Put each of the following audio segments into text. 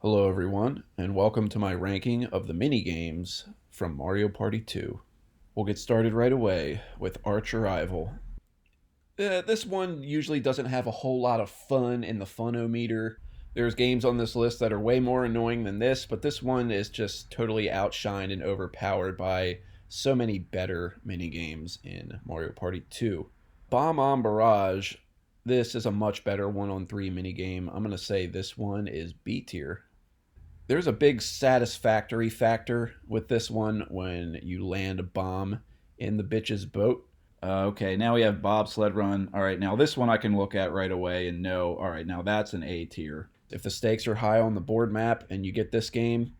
Hello everyone, and welcome to my ranking of the mini-games from Mario Party 2. We'll get started right away with Arch Arrival. This one usually doesn't have a whole lot of fun in the funometer. There's games on this list that are way more annoying than this, but this one is just totally outshined and overpowered by so many better mini-games in Mario Party 2. Bomb on Barrage. This is a much better 1-on-3 minigame. I'm going to say this one is B tier. There's a big satisfactory factor with this one when you land a bomb in the bitch's boat. Okay, now we have bobsled run. All right, now this one I can look at right away and know, all right, now that's an A tier. If the stakes are high on the board map and you get this game,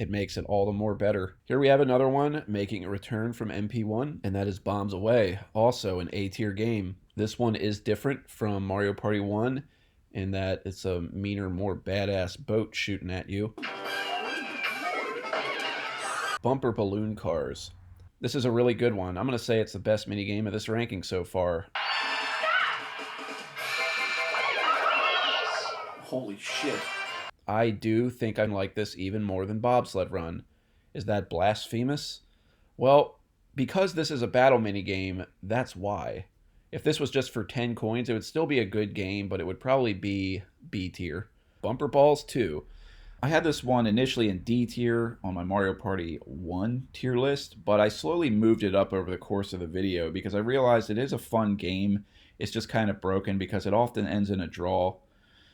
it makes it all the more better. Here we have another one making a return from MP1, and that is Bombs Away, also an A tier game. This one is different from Mario Party 1 in that it's a meaner, more badass boat shooting at you. Bumper Balloon Cars. This is a really good one. I'm going to say it's the best minigame of this ranking so far. Holy shit. I do think I like this even more than Bobsled Run. Is that blasphemous? Well, because this is a battle minigame, that's why. If this was just for 10 coins, it would still be a good game, but it would probably be B tier. Bumper Balls 2. I had this one initially in D tier on my Mario Party 1 tier list, but I slowly moved it up over the course of the video because I realized it is a fun game. It's just kind of broken because it often ends in a draw.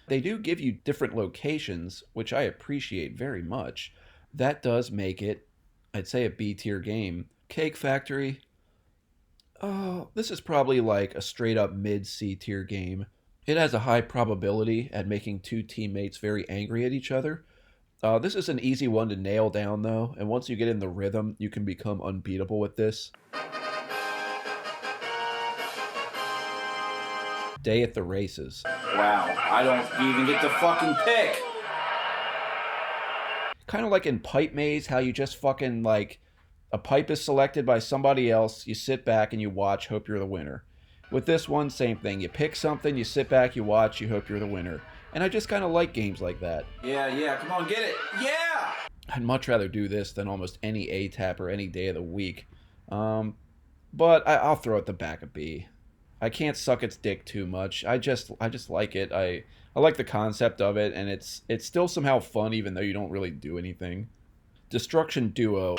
They do give you different locations, which I appreciate very much. That does make it, I'd say, a B tier game. Cake Factory. Oh, this is probably like a straight up mid C tier game. It has a high probability at making two teammates very angry at each other. This is an easy one to nail down though, and once you get in the rhythm, you can become unbeatable with this. Day at the Races. Wow, I don't even get to fucking pick. Kind of like in Pipe Maze, how you just fucking like, a pipe is selected by somebody else, you sit back and you watch, hope you're the winner. With this one, same thing. You pick something, you sit back, you watch, you hope you're the winner. And I just kind of like games like that. Yeah, come on, get it. Yeah! I'd much rather do this than almost any A-tap or any day of the week. But I'll throw it the back of B. I can't suck its dick too much. I just like it. I like the concept of it, and it's still somehow fun even though you don't really do anything. Destruction Duo.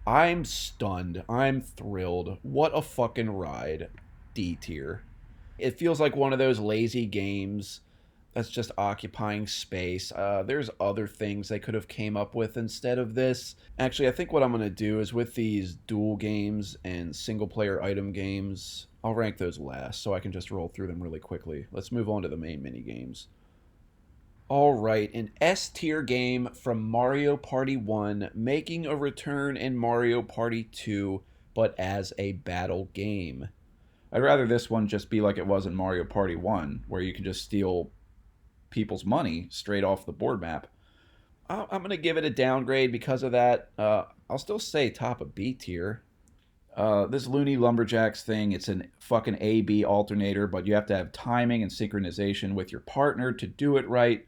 I'm stunned. I'm thrilled. What a fucking ride. D tier. It feels like one of those lazy games that's just occupying space. There's other things they could have came up with instead of this. Actually, I think what I'm going to do is with these duel games and single-player item games, I'll rank those last so I can just roll through them really quickly. Let's move on to the main mini-games. Alright, an S-tier game from Mario Party 1 making a return in Mario Party 2, but as a battle game. I'd rather this one just be like it was in Mario Party 1, where you can just steal people's money straight off the board map. I'm going to give it a downgrade because of that. I'll still say top of B tier. This Looney Lumberjacks thing, it's a fucking A-B alternator, but you have to have timing and synchronization with your partner to do it right.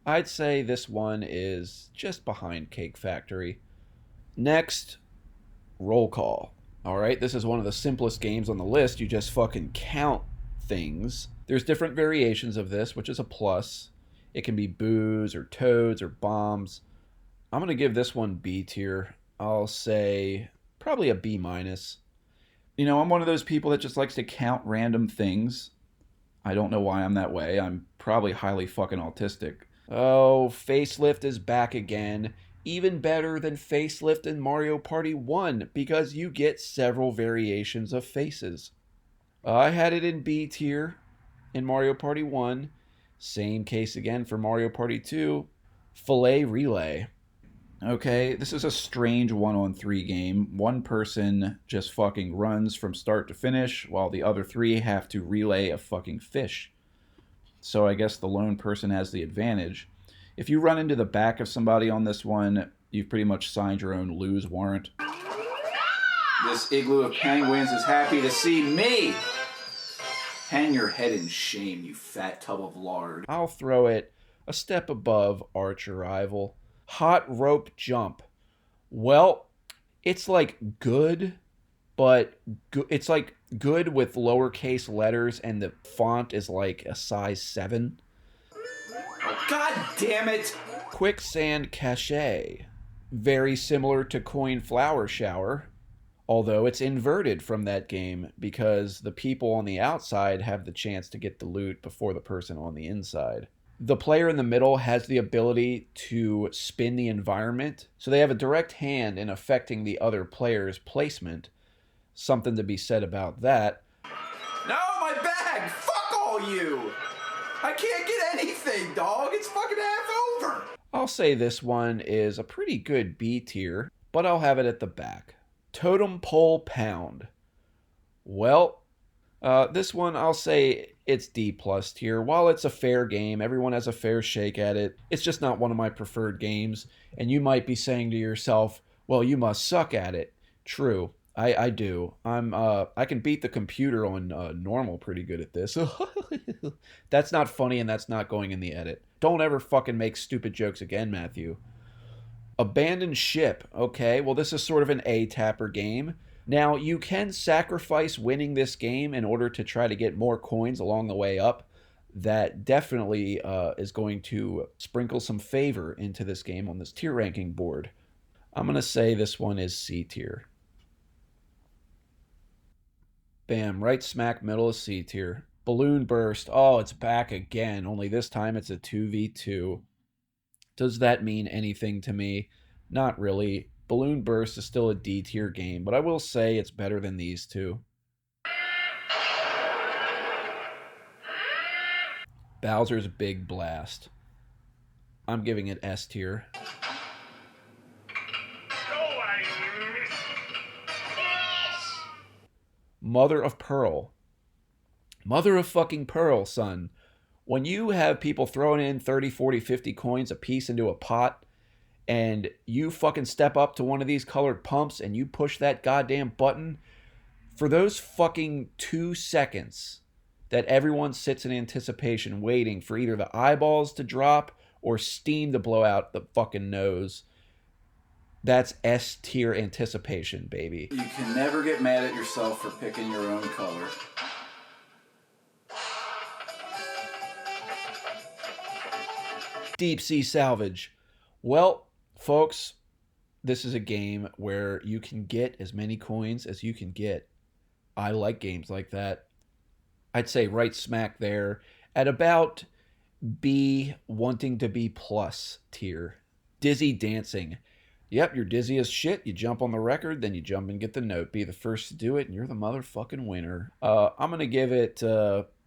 I'd say this one is just behind Cake Factory. Next, Roll Call. Alright, this is one of the simplest games on the list. You just fucking count things. There's different variations of this, which is a plus. It can be boos or toads or bombs. I'm going to give this one B tier. I'll say probably a B minus. You know, I'm one of those people that just likes to count random things. I don't know why I'm that way. I'm probably highly fucking autistic. Oh, Facelift is back again. Even better than Facelift in Mario Party 1 because you get several variations of faces. I had it in B tier in Mario Party 1. Same case again for Mario Party 2. Filet Relay. Okay, this is a strange 1-on-3 game. One person just fucking runs from start to finish while the other three have to relay a fucking fish. So I guess the lone person has the advantage. If you run into the back of somebody on this one, you've pretty much signed your own lose warrant. This igloo of penguins is happy to see me. Hang your head in shame, you fat tub of lard. I'll throw it a step above Arch Arrival. Hot Rope Jump. Well, it's like good, but it's like good with lowercase letters, and the font is like a size 7. Oh, God damn it! Quicksand Cache. Very similar to Coin Flower Shower, although it's inverted from that game because the people on the outside have the chance to get the loot before the person on the inside. The player in the middle has the ability to spin the environment, so they have a direct hand in affecting the other player's placement. Something to be said about that. No, my bag! Fuck all you! I can't get anything, dog! It's fucking half over! I'll say this one is a pretty good B tier, but I'll have it at the back. Totem Pole Pound. Well, this one I'll say it's D plus tier. While it's a fair game, everyone has a fair shake at it. It's just not one of my preferred games. And you might be saying to yourself, well, you must suck at it. True. I do. I can beat the computer on normal pretty good at this. That's not funny, and that's not going in the edit. Don't ever fucking make stupid jokes again, Matthew. Abandoned Ship. Okay, well, this is sort of an A-tapper game. Now, you can sacrifice winning this game in order to try to get more coins along the way up. That definitely is going to sprinkle some favor into this game on this tier ranking board. I'm going to say this one is C tier. Bam, right smack middle of C tier. Balloon Burst. Oh, it's back again, only this time it's a 2v2. Does that mean anything to me? Not really. Balloon Burst is still a D tier game, but I will say it's better than these two. Bowser's Big Blast. I'm giving it S tier. Mother of Pearl. Mother of fucking Pearl, son. When you have people throwing in 30, 40, 50 coins a piece into a pot, and you fucking step up to one of these colored pumps and you push that goddamn button, for those fucking 2 seconds that everyone sits in anticipation waiting for either the eyeballs to drop or steam to blow out the fucking nose, that's S tier anticipation, baby. You can never get mad at yourself for picking your own color. Deep Sea Salvage. Well, folks, this is a game where you can get as many coins as you can get. I like games like that. I'd say right smack there at about B, wanting to be plus tier. Dizzy Dancing. Yep, you're dizzy as shit. You jump on the record, then you jump and get the note. Be the first to do it, and you're the motherfucking winner. I'm going to give it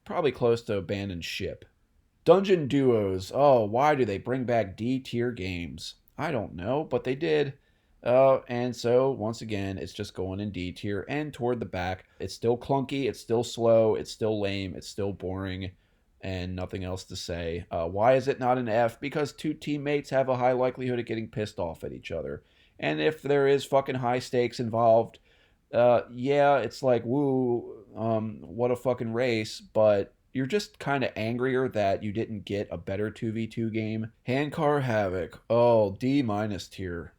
probably close to Abandoned Ship. Dungeon Duos. Oh, why do they bring back D-tier games? I don't know, but they did. And so, once again, it's just going in D tier and toward the back. It's still clunky, it's still slow, it's still lame, it's still boring, and nothing else to say. Why is it not an F? Because two teammates have a high likelihood of getting pissed off at each other. And if there is fucking high stakes involved, yeah, it's like, woo, what a fucking race, but you're just kind of angrier that you didn't get a better 2v2 game. Handcar Havoc. Oh, D- tier.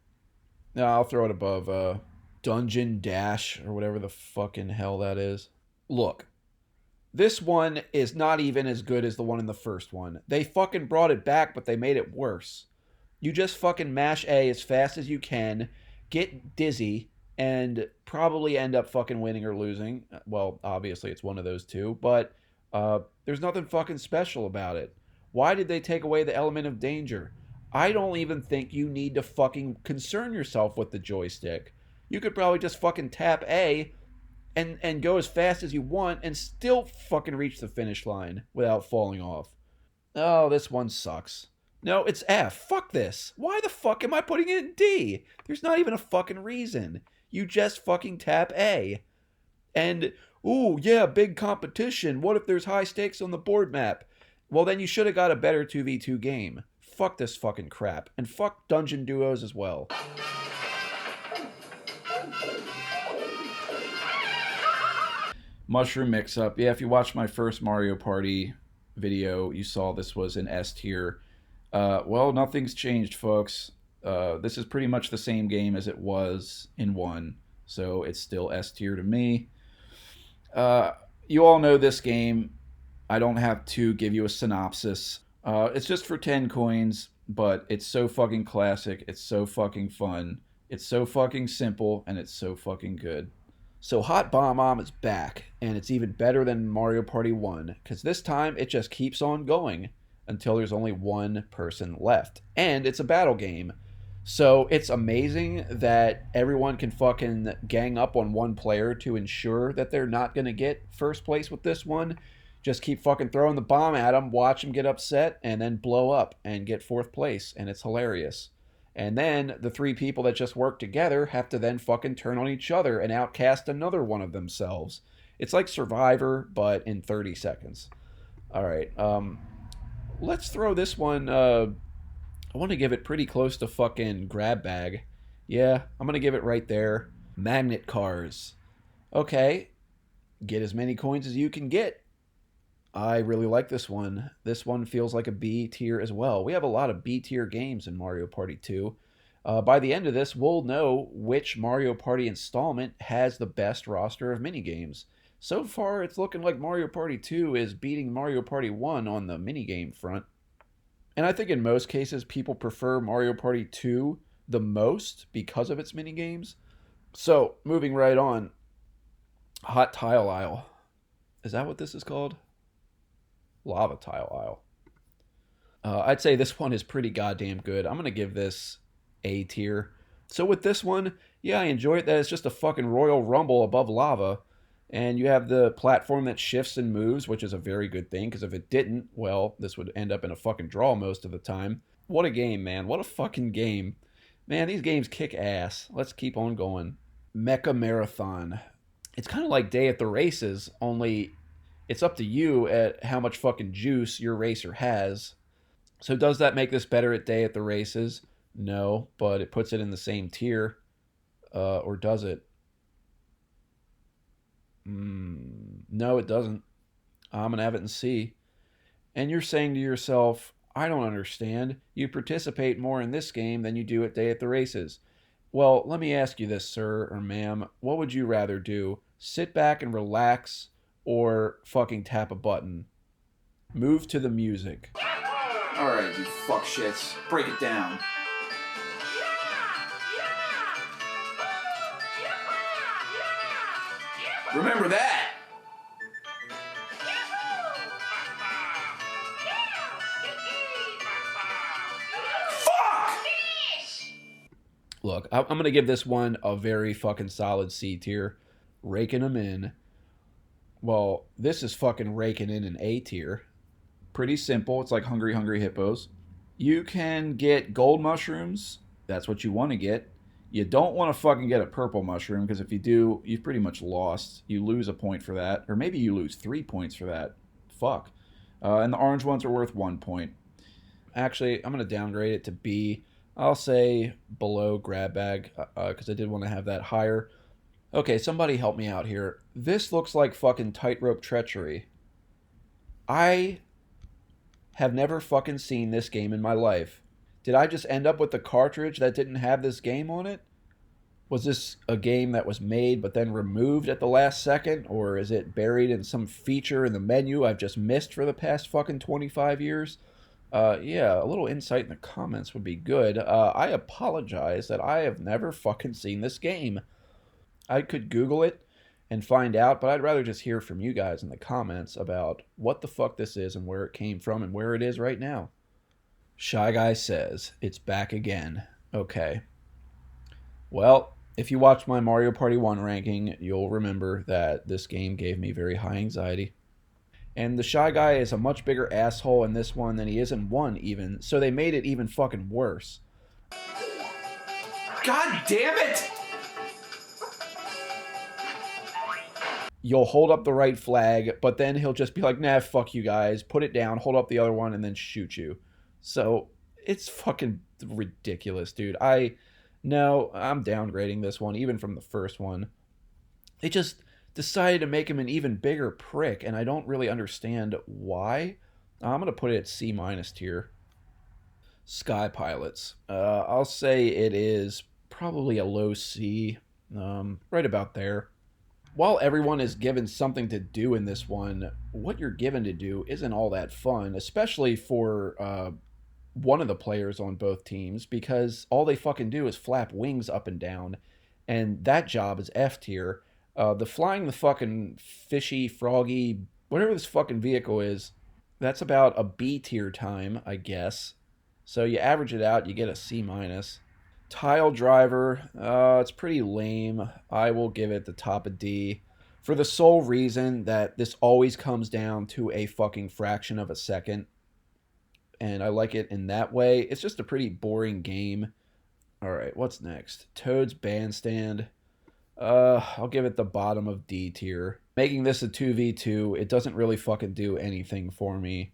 No, I'll throw it above Dungeon Dash or whatever the fucking hell that is. Look, this one is not even as good as the one in the first one. They fucking brought it back, but they made it worse. You just fucking mash A as fast as you can, get dizzy, and probably end up fucking winning or losing. Well, obviously it's one of those two, but there's nothing fucking special about it. Why did they take away the element of danger? I don't even think you need to fucking concern yourself with the joystick. You could probably just fucking tap A and go as fast as you want and still fucking reach the finish line without falling off. Oh, this one sucks. No, it's F. Fuck this. Why the fuck am I putting it in D? There's not even a fucking reason. You just fucking tap A. And, ooh, yeah, big competition. What if there's high stakes on the board map? Well, then you should have got a better 2v2 game. Fuck this fucking crap. And fuck Dungeon Duos as well. Mushroom Mix-Up. Yeah, if you watched my first Mario Party video, you saw this was an S tier. Well, nothing's changed, folks. This is pretty much the same game as it was in 1, so it's still S tier to me. Uh, you all know this game. I don't have to give you a synopsis. It's just for 10 coins, but it's so fucking classic. It's so fucking fun. It's so fucking simple, and it's so fucking good. So Hot Bomb is back, and it's even better than Mario Party 1, because this time it just keeps on going until there's only one person left. And it's a battle game. So it's amazing that everyone can fucking gang up on one player to ensure that they're not going to get first place with this one. Just keep fucking throwing the bomb at them, watch them get upset, and then blow up and get fourth place. And it's hilarious. And then the three people that just work together have to then fucking turn on each other and outcast another one of themselves. It's like Survivor, but in 30 seconds. All right. Let's throw this one. I want to give it pretty close to fucking Grab Bag. Yeah, I'm going to give it right there. Magnet Cars. Okay. Get as many coins as you can get. I really like this one. This one feels like a B tier as well. We have a lot of B tier games in Mario Party 2. By the end of this, we'll know which Mario Party installment has the best roster of minigames. So far, it's looking like Mario Party 2 is beating Mario Party 1 on the minigame front. And I think in most cases, people prefer Mario Party 2 the most because of its minigames. So, moving right on. Hot Tile Aisle. Is that what this is called? Lava Tile Aisle. I'd say this one is pretty goddamn good. I'm going to give this A tier. So with this one, yeah, I enjoy it that it's just a fucking Royal Rumble above lava. And you have the platform that shifts and moves, which is a very good thing, because if it didn't, well, this would end up in a fucking draw most of the time. What a game, man. What a fucking game. Man, these games kick ass. Let's keep on going. Mecha Marathon. It's kind of like Day at the Races, only it's up to you at how much fucking juice your racer has. So does that make this better at Day at the Races? No, but it puts it in the same tier. Or does it? No, it doesn't. I'm going to have it in C. And you're saying to yourself, I don't understand. You participate more in this game than you do at Day at the Races. Well, let me ask you this, sir or ma'am. What would you rather do? Sit back and relax or fucking tap a button? Move to the music. Alright, you fuck shits. Break it down. Remember that! Fuck! Look, I'm going to give this one a very fucking solid C tier. Raking them in. Well, this is fucking raking in an A tier. Pretty simple. It's like Hungry Hungry Hippos. You can get gold mushrooms. That's what you want to get. You don't want to fucking get a purple mushroom, because if you do, you've pretty much lost. You lose a point for that. Or maybe you lose 3 points for that. Fuck. And the orange ones are worth 1 point. Actually, I'm going to downgrade it to B. I'll say below Grab Bag, because I did want to have that higher. Okay, somebody help me out here. This looks like fucking Tightrope Treachery. I have never fucking seen this game in my life. Did I just end up with the cartridge that didn't have this game on it? Was this a game that was made but then removed at the last second? Or is it buried in some feature in the menu I've just missed for the past fucking 25 years? Yeah, a little insight in the comments would be good. I apologize that I have never fucking seen this game. I could Google it and find out, but I'd rather just hear from you guys in the comments about what the fuck this is and where it came from and where it is right now. Shy Guy says, it's back again. Okay. Well, if you watched my Mario Party 1 ranking, you'll remember that this game gave me very high anxiety. And the Shy Guy is a much bigger asshole in this one than he is in 1 even, so they made it even fucking worse. God damn it! You'll hold up the right flag, but then he'll just be like, nah, fuck you guys, put it down, hold up the other one, and then shoot you. So, it's fucking ridiculous, dude. I'm downgrading this one, even from the first one. decided to make him an even bigger prick, and I don't really understand why. I'm going to put it at C minus tier. Sky Pilots. I'll say it is probably a low C, right about there. While everyone is given something to do in this one, what you're given to do isn't all that fun, especially for one of the players on both teams, because all they fucking do is flap wings up and down, and that job is F tier. The flying the fucking fishy, froggy, whatever this fucking vehicle is, that's about a B tier time, I guess. So you average it out, you get a C minus. Tile driver, it's pretty lame. I will give it the top of D for the sole reason that this always comes down to a fucking fraction of a second. And I like it in that way. It's just a pretty boring game. All right, what's next? Toad's Bandstand. I'll give it the bottom of D tier. Making this a 2v2, it doesn't really fucking do anything for me.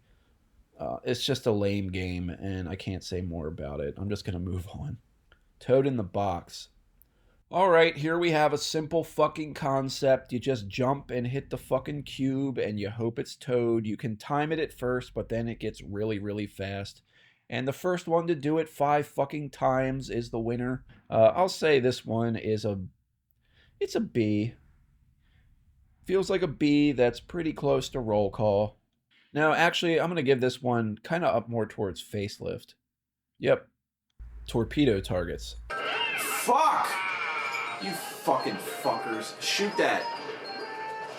It's just a lame game, and I can't say more about it. I'm just going to move on. Toad in the Box. All right, here we have a simple fucking concept. You just jump and hit the fucking cube, and you hope it's Toad. You can time it at first, but then it gets really, really fast. And the first one to do it 5 fucking times is the winner. I'll say this one is it's a B. Feels like a B that's pretty close to Roll Call. Now, actually, I'm going to give this one kind of up more towards Facelift. Yep. Torpedo Targets. Fuck! You fucking fuckers. Shoot that.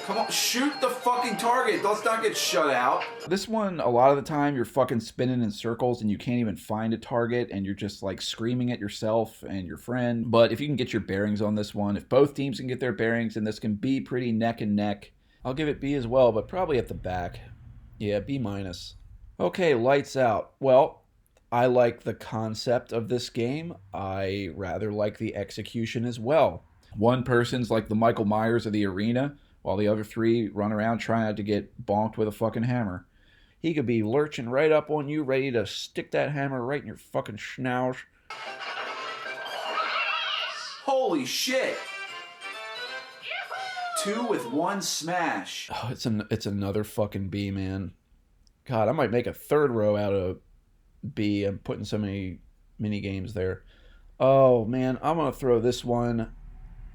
Come on, shoot the fucking target. Let's not get shut out. This one, a lot of the time, you're fucking spinning in circles and you can't even find a target and you're just like screaming at yourself and your friend. But if you can get your bearings on this one, if both teams can get their bearings, and this can be pretty neck and neck, I'll give it B as well, but probably at the back. Yeah, B minus. Okay, Lights Out. Well, I like the concept of this game. I rather like the execution as well. One person's like the Michael Myers of the arena, while the other 3 run around trying not to get bonked with a fucking hammer. He could be lurching right up on you, ready to stick that hammer right in your fucking schnauz. Holy shit! 2 with 1 smash. Oh, it's another fucking B, man. God, I might make a third row out of B. I'm putting so many mini games there. Oh man, I'm gonna throw this one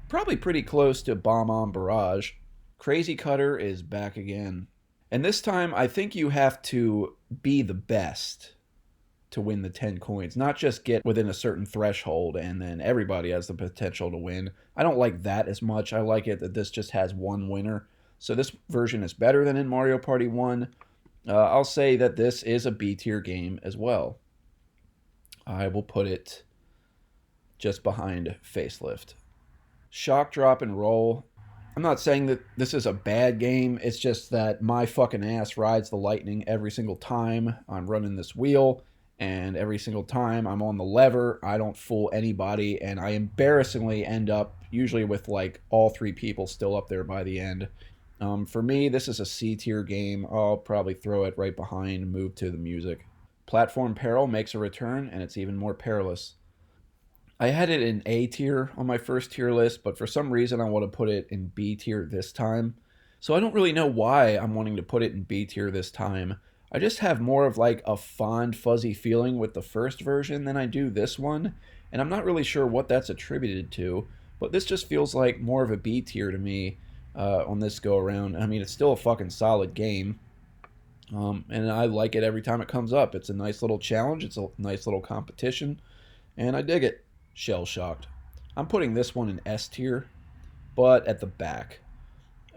probably pretty close to Bomb on Barrage. Crazy Cutter is back again. And this time, I think you have to be the best to win the 10 coins, not just get within a certain threshold and then everybody has the potential to win. I don't like that as much. I like it that this just has one winner. So this version is better than in Mario Party 1. I'll say that this is a B tier game as well. I will put it just behind Facelift. Shock Drop and Roll. I'm not saying that this is a bad game. It's just that my fucking ass rides the lightning every single time I'm running this wheel. And every single time I'm on the lever, I don't fool anybody. And I embarrassingly end up usually with like all 3 people still up there by the end. For me, this is a C tier game. I'll probably throw it right behind Move to the Music. Platform Peril makes a return, and it's even more perilous. I had it in A tier on my first tier list, but for some reason I want to put it in B tier this time. So I don't really know why I'm wanting to put it in B tier this time. I just have more of like a fond, fuzzy feeling with the first version than I do this one, and I'm not really sure what that's attributed to, but this just feels like more of a B tier to me on this go around. I mean, it's still a fucking solid game, and I like it every time it comes up. It's a nice little challenge, it's a nice little competition, and I dig it. Shell Shocked. I'm putting this one in S tier, but at the back.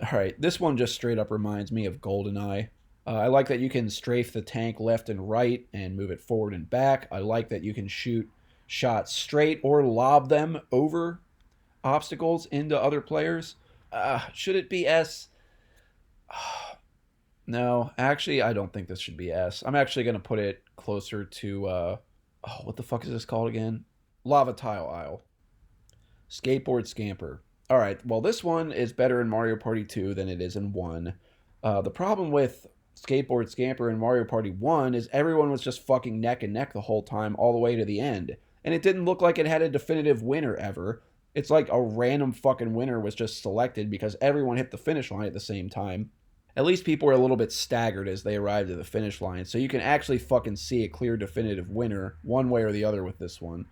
Alright, this one just straight up reminds me of GoldenEye. I like that you can strafe the tank left and right and move it forward and back. I like that you can shoot shots straight or lob them over obstacles into other players. Should it be S? No, actually, I don't think this should be S. I'm actually going to put it closer to, what the fuck is this called again? Lava Tile Isle. Skateboard Scamper. All right, well, this one is better in Mario Party 2 than it is in 1. The problem with Skateboard Scamper in Mario Party 1 is everyone was just fucking neck and neck the whole time all the way to the end. And it didn't look like it had a definitive winner ever. It's like a random fucking winner was just selected because everyone hit the finish line at the same time. At least people were a little bit staggered as they arrived at the finish line. So you can actually fucking see a clear definitive winner one way or the other with this one.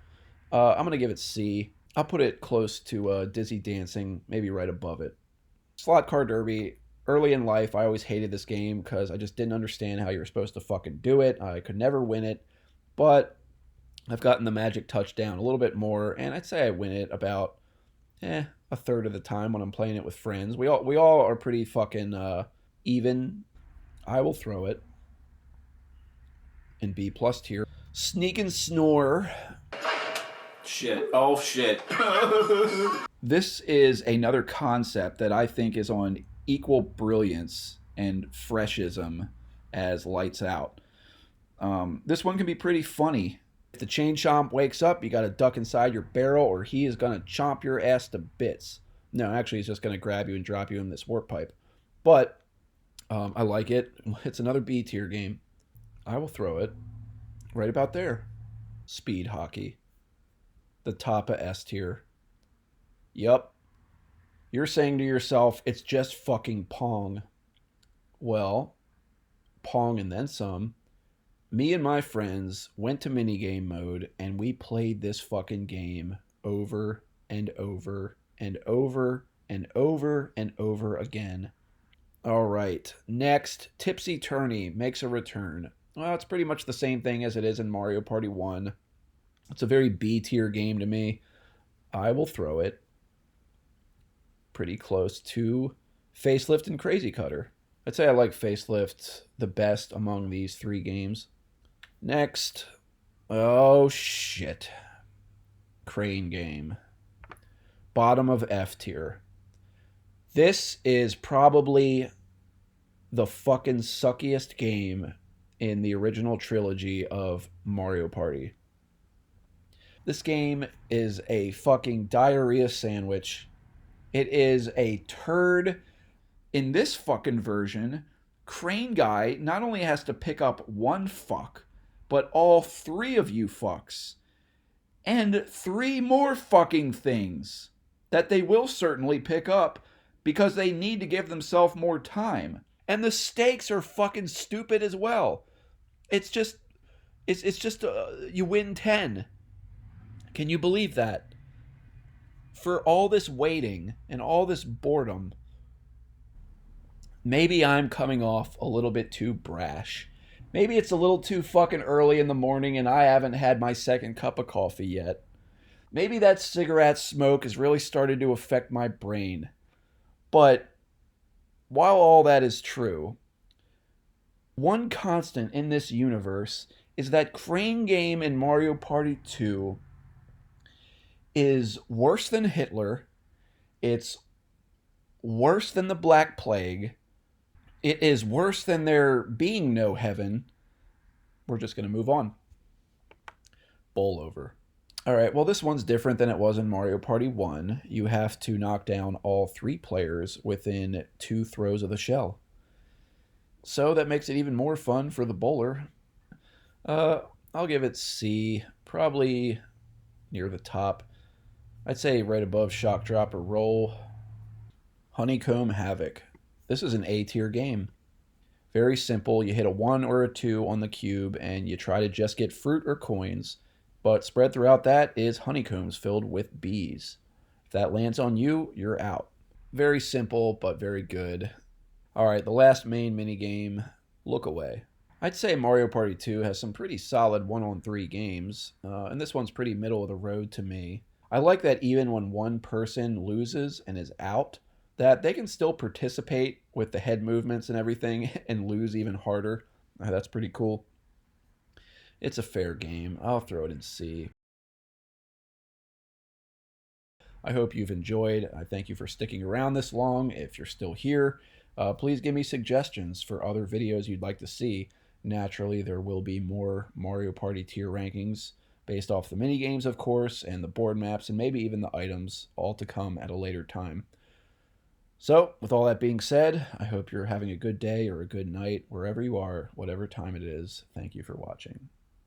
I'm going to give it C. I'll put it close to Dizzy Dancing, maybe right above it. Slot Car Derby. Early in life, I always hated this game because I just didn't understand how you were supposed to fucking do it. I could never win it. But I've gotten the magic touchdown a little bit more, and I'd say I win it about a third of the time when I'm playing it with friends. We all are pretty fucking even. I will throw it in B plus tier. Sneak and Snore. Shit. Oh shit. This is another concept that I think is on equal brilliance and freshism as Lights Out. This one can be pretty funny. If the chain chomp wakes up, you got to duck inside your barrel or he is going to chomp your ass to bits. No, actually, he's just going to grab you and drop you in this warp pipe. But I like it. It's another B tier game. I will throw it right about there. Speed Hockey. The top of S tier. Yup. You're saying to yourself, it's just fucking Pong. Well, Pong and then some. Me and my friends went to minigame mode and we played this fucking game over and over and over and over and over again. All right, next, Tipsy Tourney makes a return. Well, it's pretty much the same thing as it is in Mario Party 1. It's a very B tier game to me. I will throw it pretty close to Facelift and Crazy Cutter. I'd say I like Facelift the best among these three games. Next, oh shit, Crane Game. Bottom of F tier. This is probably the fucking suckiest game in the original trilogy of Mario Party. This game is a fucking diarrhea sandwich. It is a turd. In this fucking version, Crane Guy not only has to pick up one fuck, but all three of you fucks. And three more fucking things that they will certainly pick up because they need to give themselves more time. And the stakes are fucking stupid as well. It's just you win 10. Can you believe that? For all this waiting and all this boredom, maybe I'm coming off a little bit too brash. Maybe it's a little too fucking early in the morning and I haven't had my second cup of coffee yet. Maybe that cigarette smoke has really started to affect my brain. But while all that is true, one constant in this universe is that Crane Game in Mario Party 2 is worse than Hitler. It's worse than the Black Plague. It is worse than there being no heaven. We're just going to move on. Bowl over. All right, well, this one's different than it was in Mario Party 1. You have to knock down all three players within 2 throws of the shell. So that makes it even more fun for the bowler. I'll give it C, probably near the top. I'd say right above Shock Drop or Roll. Honeycomb Havoc. This is an A tier game. Very simple. You hit a 1 or a 2 on the cube and you try to just get fruit or coins. But spread throughout that is honeycombs filled with bees. If that lands on you, you're out. Very simple, but very good. All right, the last main minigame, Look Away. I'd say Mario Party 2 has some pretty solid 1-on-3 games, and this one's pretty middle of the road to me. I like that even when one person loses and is out, that they can still participate with the head movements and everything and lose even harder. That's pretty cool. It's a fair game. I'll throw it in C. I hope you've enjoyed. I thank you for sticking around this long. If you're still here, please give me suggestions for other videos you'd like to see. Naturally, there will be more Mario Party tier rankings based off the minigames, of course, and the board maps, and maybe even the items, all to come at a later time. So, with all that being said, I hope you're having a good day or a good night, wherever you are, whatever time it is. Thank you for watching.